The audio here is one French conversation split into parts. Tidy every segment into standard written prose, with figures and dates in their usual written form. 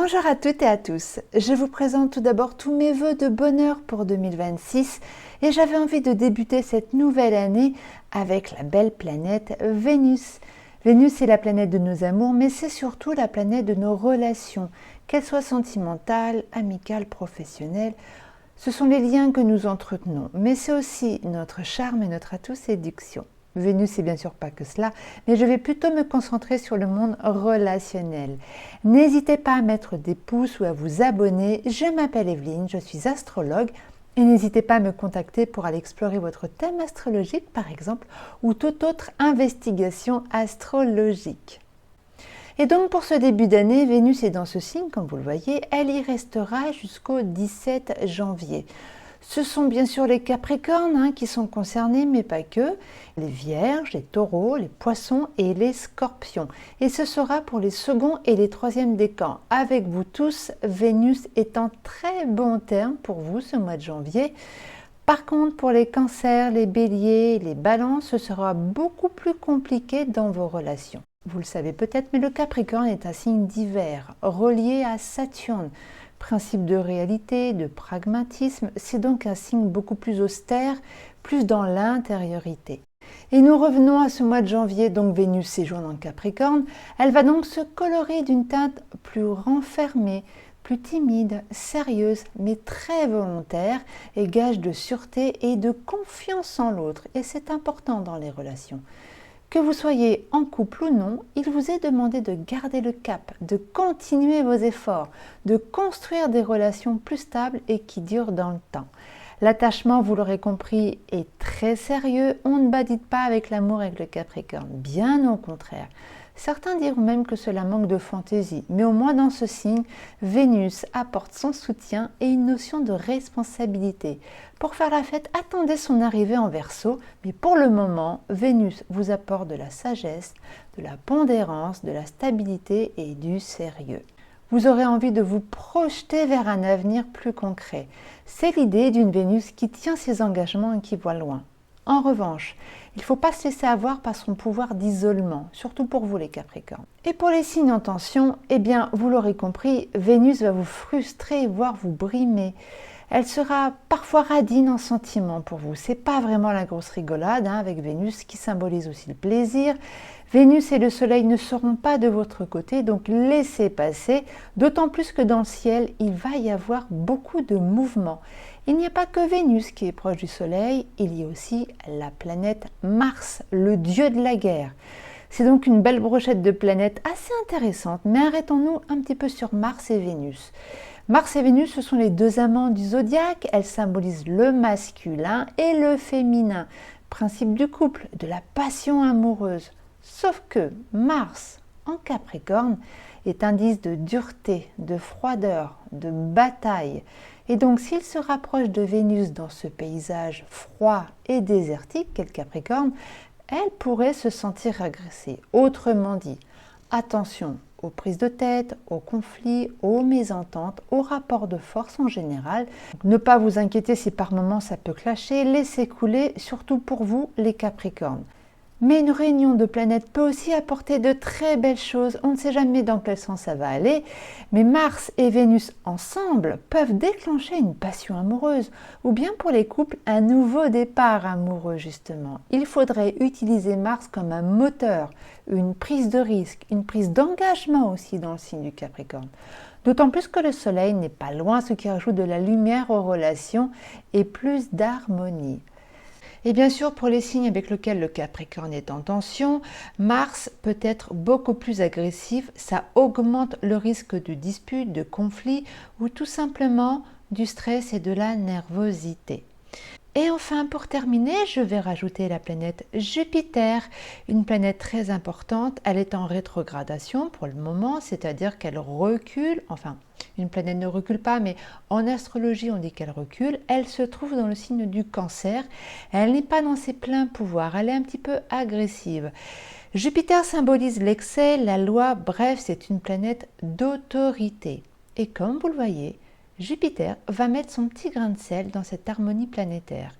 Bonjour à toutes et à tous, je vous présente tout d'abord tous mes vœux de bonheur pour 2026 et j'avais envie de débuter cette nouvelle année avec la belle planète Vénus. Vénus est la planète de nos amours mais c'est surtout la planète de nos relations, qu'elles soient sentimentales, amicales, professionnelles. Ce sont les liens que nous entretenons, mais c'est aussi notre charme et notre atout séduction. Vénus, c'est bien sûr pas que cela, mais je vais plutôt me concentrer sur le monde relationnel. N'hésitez pas à mettre des pouces ou à vous abonner. Je m'appelle Evelyne, je suis astrologue et n'hésitez pas à me contacter pour aller explorer votre thème astrologique par exemple ou toute autre investigation astrologique. Et donc pour ce début d'année, Vénus est dans ce signe, comme vous le voyez, elle y restera jusqu'au 17 janvier. Ce sont bien sûr les Capricornes qui sont concernés, mais pas que, les Vierges, les Taureaux, les Poissons et les Scorpions. Et ce sera pour les seconds et les troisièmes décans. Avec vous tous, Vénus est en très bon terme pour vous ce mois de janvier. Par contre, pour les Cancers, les Béliers, les Balances, ce sera beaucoup plus compliqué dans vos relations. Vous le savez peut-être, mais le Capricorne est un signe d'hiver, relié à Saturne. Principe de réalité, de pragmatisme, c'est donc un signe beaucoup plus austère, plus dans l'intériorité. Et nous revenons à ce mois de janvier, donc Vénus séjourne en Capricorne, elle va donc se colorer d'une teinte plus renfermée, plus timide, sérieuse, mais très volontaire et gage de sûreté et de confiance en l'autre. Et c'est important dans les relations. Que vous soyez en couple ou non, il vous est demandé de garder le cap, de continuer vos efforts, de construire des relations plus stables et qui durent dans le temps. L'attachement, vous l'aurez compris, est très sérieux. On ne badine pas avec l'amour avec le Capricorne, bien au contraire. Certains diront même que cela manque de fantaisie, mais au moins dans ce signe, Vénus apporte son soutien et une notion de responsabilité. Pour faire la fête, attendez son arrivée en Verseau, mais pour le moment, Vénus vous apporte de la sagesse, de la pondérance, de la stabilité et du sérieux. Vous aurez envie de vous projeter vers un avenir plus concret. C'est l'idée d'une Vénus qui tient ses engagements et qui voit loin. En revanche, il ne faut pas se laisser avoir par son pouvoir d'isolement, surtout pour vous les Capricornes. Et pour les signes en tension, eh bien, vous l'aurez compris, Vénus va vous frustrer, voire vous brimer. Elle sera parfois radine en sentiment pour vous. C'est pas vraiment la grosse rigolade avec Vénus qui symbolise aussi le plaisir. Vénus et le Soleil ne seront pas de votre côté, donc laissez passer, d'autant plus que dans le ciel, il va y avoir beaucoup de mouvements. Il n'y a pas que Vénus qui est proche du Soleil, il y a aussi la planète Mars, le dieu de la guerre. C'est donc une belle brochette de planètes assez intéressante, mais arrêtons-nous un petit peu sur Mars et Vénus. Mars et Vénus, ce sont les deux amants du zodiaque, elles symbolisent le masculin et le féminin, principe du couple, de la passion amoureuse. Sauf que Mars en Capricorne est indice de dureté, de froideur, de bataille. Et donc s'il se rapproche de Vénus dans ce paysage froid et désertique qu'est le Capricorne, elle pourrait se sentir agressée. Autrement dit, attention aux prises de tête, aux conflits, aux mésententes, aux rapports de force en général. Ne pas vous inquiéter si par moments ça peut clasher, laissez couler, surtout pour vous les Capricornes. Mais une réunion de planètes peut aussi apporter de très belles choses, on ne sait jamais dans quel sens ça va aller, mais Mars et Vénus ensemble peuvent déclencher une passion amoureuse, ou bien pour les couples un nouveau départ amoureux justement. Il faudrait utiliser Mars comme un moteur, une prise de risque, une prise d'engagement aussi dans le signe du Capricorne. D'autant plus que le Soleil n'est pas loin, ce qui rajoute de la lumière aux relations et plus d'harmonie. Et bien sûr, pour les signes avec lesquels le Capricorne est en tension, Mars peut être beaucoup plus agressif, ça augmente le risque de disputes, de conflits ou tout simplement du stress et de la nervosité. Et enfin, pour terminer, je vais rajouter la planète Jupiter, une planète très importante. Elle est en rétrogradation pour le moment, c'est-à-dire qu'elle recule, enfin, une planète ne recule pas, mais en astrologie, on dit qu'elle recule. Elle se trouve dans le signe du Cancer. Elle n'est pas dans ses pleins pouvoirs, elle est un petit peu agressive. Jupiter symbolise l'excès, la loi, bref, c'est une planète d'autorité. Et comme vous le voyez, Jupiter va mettre son petit grain de sel dans cette harmonie planétaire.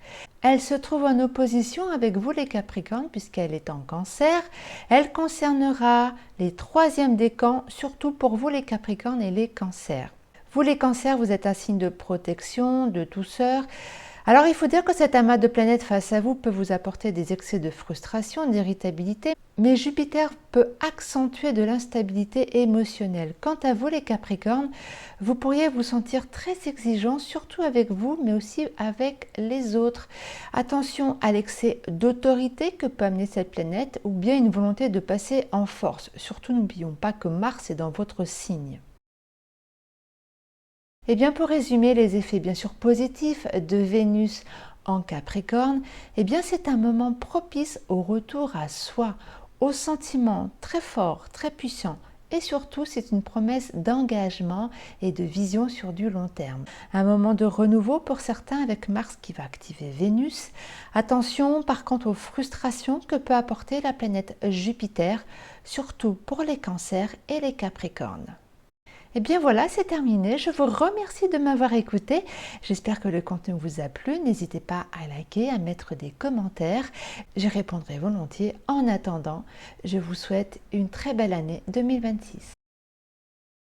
Elle se trouve en opposition avec vous les Capricornes puisqu'elle est en Cancer. Elle concernera les troisièmes décans, surtout pour vous les Capricornes et les Cancers. Vous les Cancers, vous êtes un signe de protection, de douceur. Alors il faut dire que cet amas de planètes face à vous peut vous apporter des excès de frustration, d'irritabilité, mais Jupiter peut accentuer de l'instabilité émotionnelle. Quant à vous les Capricornes, vous pourriez vous sentir très exigeant, surtout avec vous, mais aussi avec les autres. Attention à l'excès d'autorité que peut amener cette planète, ou bien une volonté de passer en force. Surtout n'oublions pas que Mars est dans votre signe. Et bien pour résumer les effets bien sûr positifs de Vénus en Capricorne, eh bien c'est un moment propice au retour à soi, aux sentiments très forts, très puissants. Et surtout, c'est une promesse d'engagement et de vision sur du long terme. Un moment de renouveau pour certains avec Mars qui va activer Vénus. Attention par contre aux frustrations que peut apporter la planète Jupiter, surtout pour les Cancers et les Capricornes. Et bien voilà, c'est terminé. Je vous remercie de m'avoir écouté. J'espère que le contenu vous a plu. N'hésitez pas à liker, à mettre des commentaires. Je répondrai volontiers. En attendant, je vous souhaite une très belle année 2026.